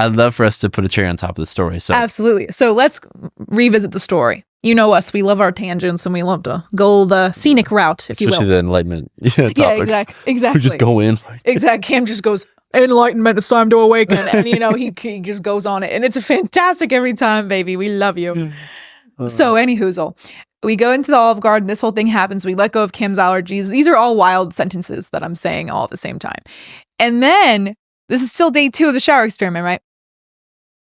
I'd love for us to put a cherry on top of the story. So absolutely. So let's revisit the story. You know us, we love our tangents and we love to go the scenic route, if you will. Especially the enlightenment topic. Yeah, exactly. We just go in. Exactly. Cam just goes, enlightenment, it's time to awaken. And, you know, he just goes on it. And it's fantastic every time, baby. We love you. So, anyhoozle, we go into the Olive Garden. This whole thing happens. We let go of Kim's allergies. These are all wild sentences that I'm saying all at the same time. And then, this is still day 2 of the shower experiment, right?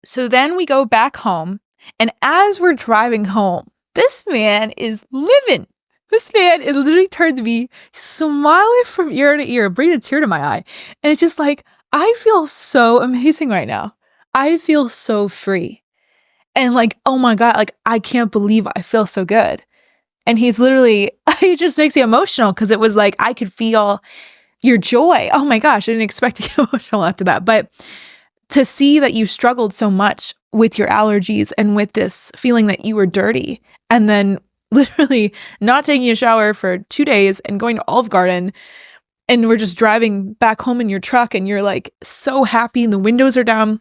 So then we go back home. And as we're driving home, this man is living. This man is literally turned to me, smiling from ear to ear, bringing a tear to my eye. And it's just like, I feel so amazing right now. I feel so free. And like, oh my God, like, I can't believe I feel so good. And he's literally, it just makes me emotional because it was like, I could feel your joy. Oh my gosh, I didn't expect to get emotional after that. But to see that you struggled so much with your allergies and with this feeling that you were dirty, and then literally not taking a shower for 2 days and going to Olive Garden, and we're just driving back home in your truck and you're like so happy and the windows are down,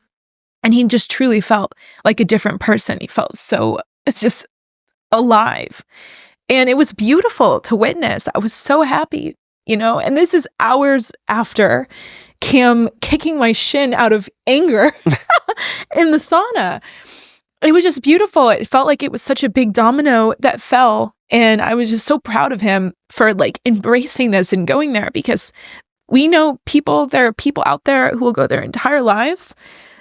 and he just truly felt like a different person. He felt so, it's just alive. And it was beautiful to witness. I was so happy, you know, and this is hours after Cam kicking my shin out of anger in the sauna. It was just beautiful. It felt like it was such a big domino that fell. And I was just so proud of him for like embracing this and going there, because we know there are people out there who will go their entire lives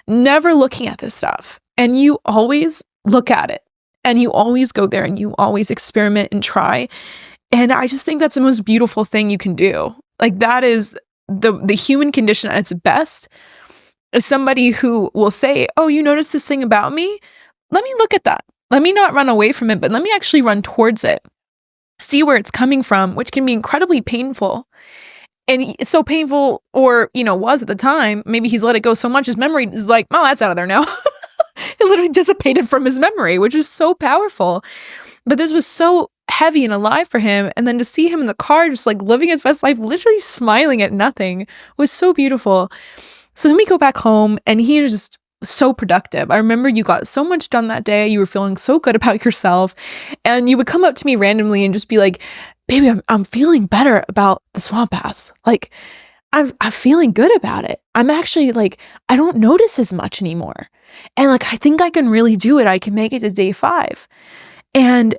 never looking at this stuff. And you always look at it and you always go there and you always experiment and try. And I just think that's the most beautiful thing you can do. Like, that is the human condition at its best. Is somebody who will say, oh, you notice this thing about me? Let me look at that. Let me not run away from it, but let me actually run towards it. See where it's coming from, which can be incredibly painful. And it's so painful, or, you know, was at the time. Maybe he's let it go so much, his memory is like, oh, that's out of there now. It literally dissipated from his memory, which is so powerful. But this was so heavy and alive for him. And then to see him in the car, just like living his best life, literally smiling at nothing, was so beautiful. So then we go back home and he is just so productive. I remember you got so much done that day. You were feeling so good about yourself. And you would come up to me randomly and just be like, baby, I'm feeling better about the swamp pass. Like, I'm feeling good about it. I'm actually like, I don't notice as much anymore. And like, I think I can really do it. I can make it to day 5. And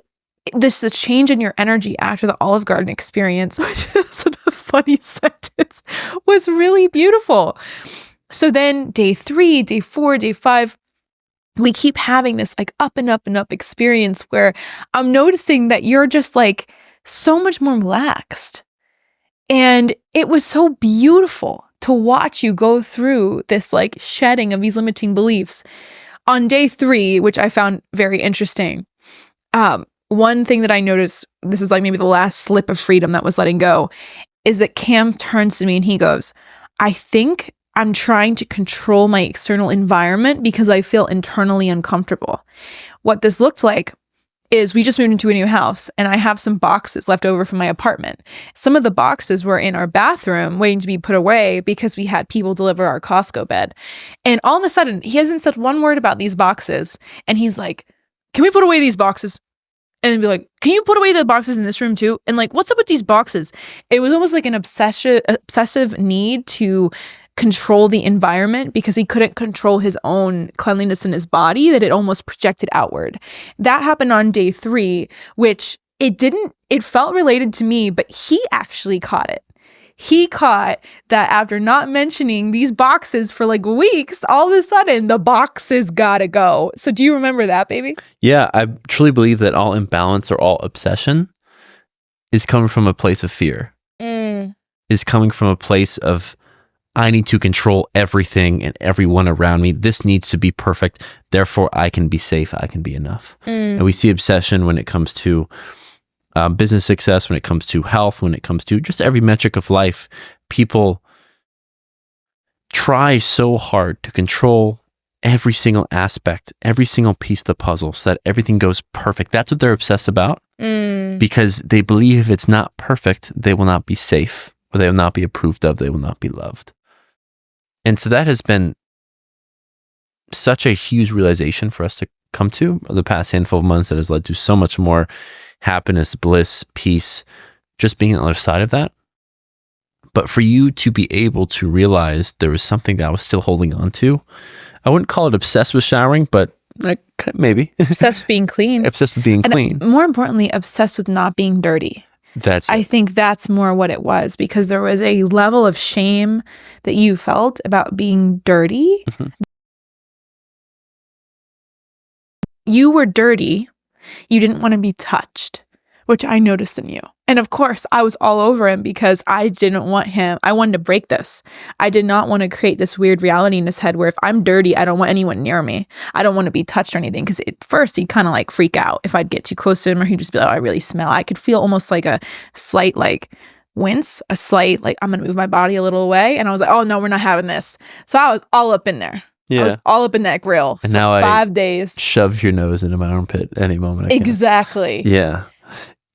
this the change in your energy after the Olive Garden experience, which is a funny sentence, was really beautiful. So then day 3, day 4, day 5, we keep having this like up and up and up experience where I'm noticing that you're just like so much more relaxed. And it was so beautiful to watch you go through this like shedding of these limiting beliefs. On day 3, which I found very interesting, one thing that I noticed, this is like maybe the last slip of freedom that was letting go, is that Cam turns to me and he goes, I think I'm trying to control my external environment because I feel internally uncomfortable. What this looked like is we just moved into a new house and I have some boxes left over from my apartment. Some of the boxes were in our bathroom waiting to be put away because we had people deliver our Costco bed. And all of a sudden, he hasn't said one word about these boxes. And he's like, can we put away these boxes? And then be like, can you put away the boxes in this room too? And like, what's up with these boxes? It was almost like an obsessive need to control the environment because he couldn't control his own cleanliness in his body, that it almost projected outward. That happened on day 3, which it felt related to me, but he actually caught it. He caught that after not mentioning these boxes for like weeks, all of a sudden the boxes gotta go. So do you remember that, baby? Yeah, I truly believe that all imbalance or all obsession is coming from a place of fear. Is coming from a place of, I need to control everything and everyone around me. This needs to be perfect. Therefore, I can be safe. I can be enough. And we see obsession when it comes to business success, when it comes to health, when it comes to just every metric of life. People try so hard to control every single aspect, every single piece of the puzzle so that everything goes perfect. That's what they're obsessed about because they believe if it's not perfect, they will not be safe, or they will not be approved of, they will not be loved. And so that has been such a huge realization for us to come to the past handful of months that has led to so much more happiness, bliss, peace, just being on the other side of that. But for you to be able to realize there was something that I was still holding on to, I wouldn't call it obsessed with showering, but like maybe Obsessed with being clean. Obsessed with being clean. More importantly, obsessed with not being dirty. I think that's more what it was, because there was a level of shame that you felt about being dirty. Mm-hmm. You were dirty. You didn't want to be touched, which I noticed in you. And of course, I was all over him because I didn't want him. I wanted to break this. I did not want to create this weird reality in his head where if I'm dirty, I don't want anyone near me. I don't want to be touched or anything. Because at first, he'd kind of like freak out if I'd get too close to him, or he'd just be like, oh, I really smell. I could feel almost like a slight like wince, a slight like I'm going to move my body a little away. And I was like, oh, no, we're not having this. So I was all up in there. Yeah. I was all up in that grill and for now 5 days. Shove your nose into my armpit any moment. Exactly. Yeah.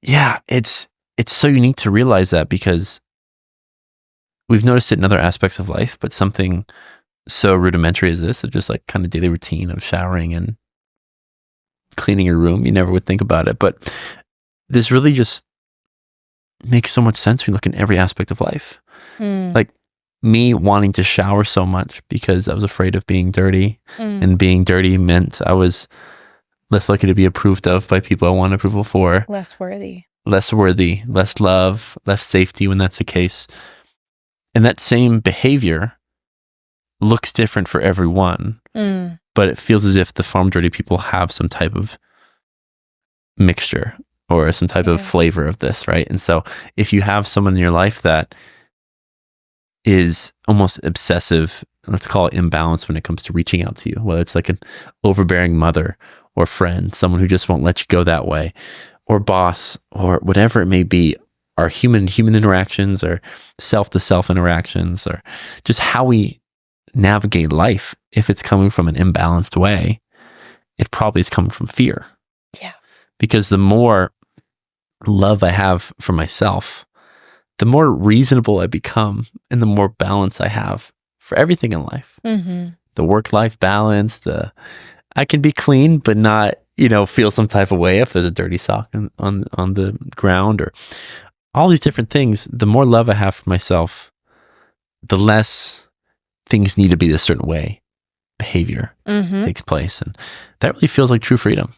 Yeah. It's so unique to realize that, because we've noticed it in other aspects of life, but something so rudimentary as this, of just like kind of daily routine of showering and cleaning your room, you never would think about it. But this really just makes so much sense when you look in every aspect of life. Like me wanting to shower so much because I was afraid of being dirty, and being dirty meant I was less likely to be approved of by people I want approval for. Less worthy, less love, less safety when that's the case. And that same behavior looks different for everyone, but it feels as if the farm dirty people have some type of mixture or some type of flavor of this, right? And so if you have someone in your life that is almost obsessive, let's call it imbalance when it comes to reaching out to you, whether it's like an overbearing mother or friend, someone who just won't let you go that way, or boss, or whatever it may be, our human interactions, or self-to-self interactions, or just how we navigate life. If it's coming from an imbalanced way, it probably is coming from fear. Yeah. Because the more love I have for myself, the more reasonable I become, and the more balance I have for everything in life. The work-life balance, I can be clean, but not, feel some type of way if there's a dirty sock on the ground, or all these different things. The more love I have for myself, the less things need to be this certain way. Behavior takes place. And that really feels like true freedom.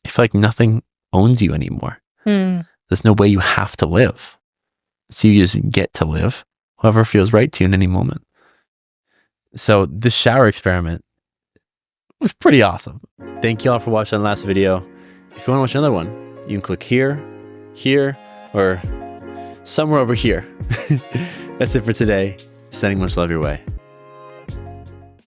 I feel like nothing owns you anymore. There's no way you have to live. So you just get to live however feels right to you in any moment. So this shower experiment was pretty awesome. Thank you all for watching the last video. If you want to watch another one, you can click here, or somewhere over here. That's it for today. Sending much love your way.